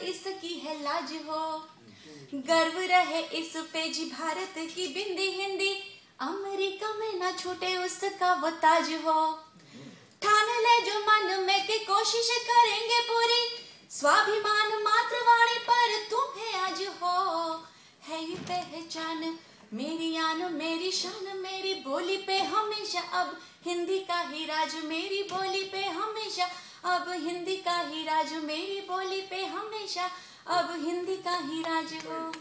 इसकी है लाज हो, गर्व रहे इस पे जी भारत की बिंदी हिंदी, अमेरिका में ना छूटे उसका वो ताज हो। ठान ले जो मन में कि कोशिश करेंगे पूरी, स्वाभिमान मातृवाणी पर तुम्हें आज हो। है ये पहचान मेरी आन मेरी शान, मेरी बोली पे हमेशा अब हिंदी का ही राज, मेरी बोली पे हमेशा अब हिंदी का ही राज, मेरी बोली पे हमेशा अब हिंदी का ही राज हो।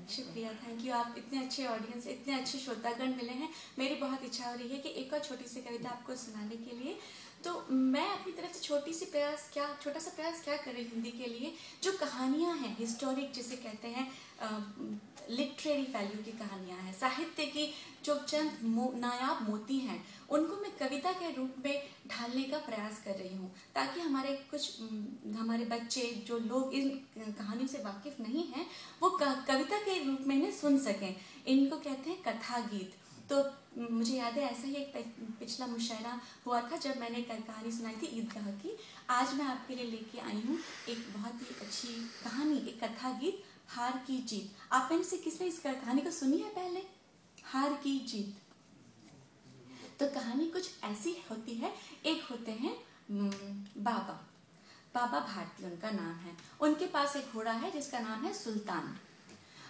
शुक्रिया, थैंक यू। आप इतने अच्छे ऑडियंस, इतने अच्छे श्रोतागण मिले हैं। मेरी बहुत इच्छा हो रही है कि एक और छोटी सी कविता आपको सुनाने के लिए। तो मैं अपनी तरफ से छोटा सा प्रयास क्या कर रही हिंदी के लिए। जो कहानियां हैं हिस्टोरिक जिसे कहते हैं, लिटरेरी वैल्यू की कहानियां हैं, साहित्य की जो चंद नायाब मोती हैं, उनको मैं कविता के रूप में ढालने का प्रयास कर रही हूँ, ताकि हमारे बच्चे जो लोग इन कहानियों से वाकिफ नहीं हैं वो कविता के रूप में इन्हें सुन सकें। इनको कहते हैं कथा गीत। तो मुझे याद है ऐसा ही एक पिछला मुशायरा हुआ था जब मैंने कहानी सुनाई थी ईदगाह की। आज मैं आपके लिए लेके आई हूँ एक बहुत ही अच्छी कहानी, एक कथा गीत, हार की जीत। आप में से किसने इस कहानी को सुनी है पहले? हार की जीत। तो कहानी कुछ ऐसी होती है। एक होते हैं बाबा भारती उनका नाम है। उनके पास एक घोड़ा है जिसका नाम है सुल्तान।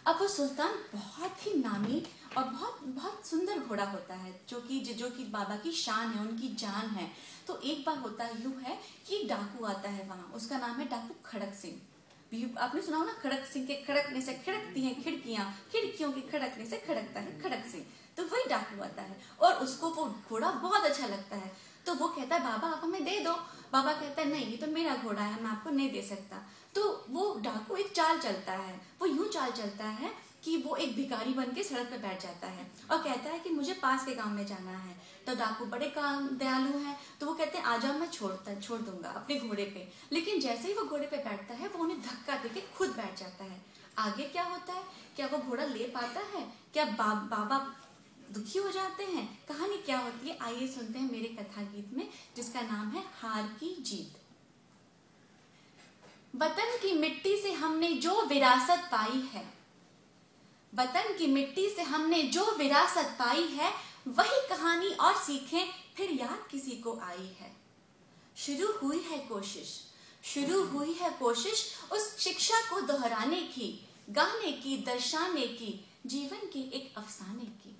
अब वो सुल्तान बहुत ही नामी और बहुत सुंदर घोड़ा होता है, जो कि बाबा की शान है, उनकी जान है। तो एक बार होता यूं है कि डाकू आता है वहां, उसका नाम है डाकू खड़क सिंह। आपने सुना हो ना, खड़क सिंह के खड़कने से खड़कती हैं खिड़कियां, खिड़कियों के खड़कने से खड़कता है खड़क सिंह। तो वही डाकू आता है और उसको वो घोड़ा बहुत अच्छा लगता है। तो वो कहता है बाबा आप हमें दे दो। बाबा कहता है नहीं, ये तो मेरा घोड़ा है, मैं आपको नहीं दे सकता। तो वो डाकू एक चाल चलता है। वो यूं चाल चलता है कि वो एक भिखारी बन के सड़क पे बैठ जाता है और कहता है कि मुझे पास के गांव में जाना है। तो डाकू बड़े दयालु हैं, तो वो कहते हैं आजा, मैं छोड़ दूंगा अपने घोड़े पे। लेकिन जैसे ही वो घोड़े पे बैठता है वो उन्हें धक्का देके खुद बैठ जाता है। आगे क्या होता है? क्या वो घोड़ा ले पाता है? क्या बाबा दुखी हो जाते हैं? कहानी क्या होती है आइए सुनते हैं मेरे कथा गीत में, जिसका नाम है हार की जीत। वतन की मिट्टी से हमने जो विरासत पाई है, वतन की मिट्टी से हमने जो विरासत पाई है, वही कहानी और सीखें फिर याद किसी को आई है। शुरू हुई है कोशिश उस शिक्षा को दोहराने की, गाने की, दर्शाने की, जीवन के एक अफसाने की।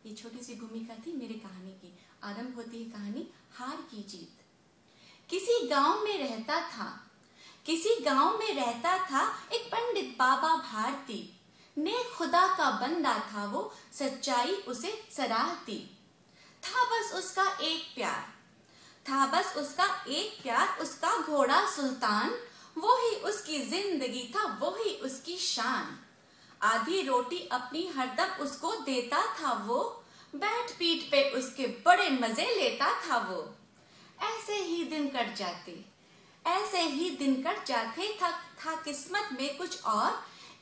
ये छोटी सी भूमिका थी मेरी कहानी की। आरंभ होती है कहानी हार की जीत। किसी गांव में रहता था एक पंडित बाबा भारती। नेक खुदा का बंदा था वो, सच्चाई उसे सराहती। था बस उसका एक प्यार, उसका घोड़ा सुल्तान। वो ही उसकी जिंदगी था, वो ही उसकी शान। आधी रोटी अपनी हरदम उसको देता था वो, बैठ पीठ पे उसके बड़े मजे लेता था वो। ऐसे ही दिन कट जाते था किस्मत में कुछ और।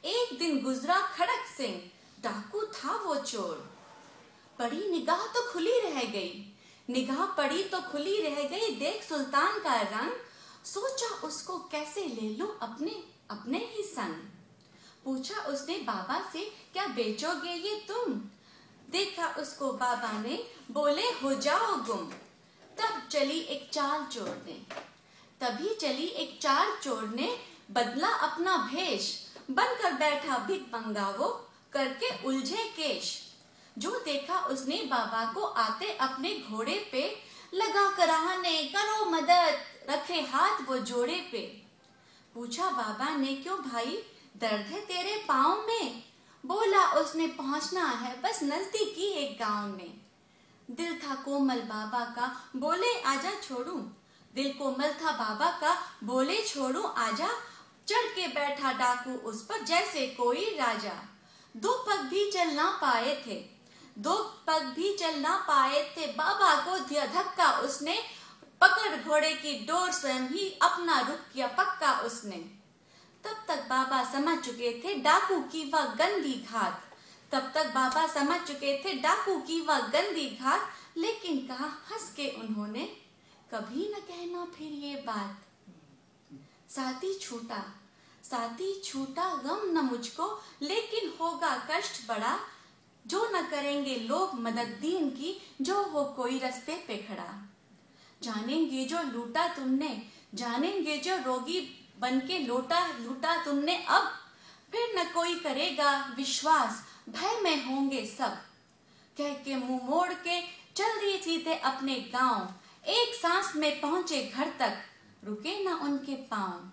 एक दिन गुजरा खड़क सिंह, डाकू था वो चोर। पड़ी निगाह तो खुली रह गई, देख सुल्तान का रंग। सोचा उसको कैसे ले लूं अपने ही संग। पूछा उसने बाबा से क्या बेचोगे ये तुम? देखा उसको बाबा ने, बोले हो जाओ गुम। तभी चली एक चाल चोरने, बदला अपना भेष। बनकर बैठा भिख मंगा वो, करके उलझे केश। जो देखा उसने बाबा को आते अपने घोड़े पे, लगा कराहने करो मदद, रखे हाथ वो जोड़े पे। पूछा बाबा ने क्यों भाई, दर्द है तेरे पाँव में? बोला उसने पहुंचना है बस नजदीकी एक गांव में। दिल था कोमल बाबा का, बोले आजा छोड़ूं। दिल कोमल था बाबा का, बोले छोड़ूं आजा। चढ़ के बैठा डाकू उस पर जैसे कोई राजा। दो पग भी चल ना पाए थे, बाबा को दिया धक्का उसने। पकड़ घोड़े की डोर, स्वयं ही अपना रुक किया पक्का उसने। तब तक बाबा समझ चुके थे डाकू की वह गंदी घात। लेकिन कहा कभी न कहना फिर ये बात। साथी छूटा गम न मुझको, लेकिन होगा कष्ट बड़ा, जो न करेंगे लोग मदद दीन की, जो हो कोई रास्ते पे खड़ा। जानेंगे जो लूटा तुमने, जानेंगे जो रोगी बनके लूटा तुमने अब, फिर न कोई करेगा विश्वास, भय में होंगे सब। कह के मुंह मोड़ के चल दिए सीधे अपने गांव, एक सांस में पहुंचे घर तक, रुके ना उनके पांव।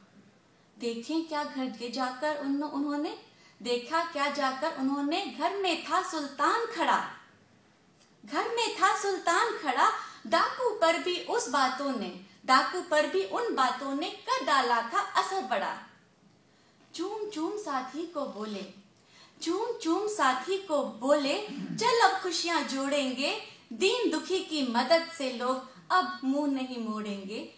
देखें क्या घर जाकर उन्होंने देखा, क्या जाकर उन्होंने, घर में था सुल्तान खड़ा, डाकू पर भी उन बातों ने कर डाला था असर बड़ा। चूम चूम साथी को बोले, चल अब खुशियां जोड़ेंगे, दीन दुखी की मदद से लोग अब मुंह नहीं मोड़ेंगे।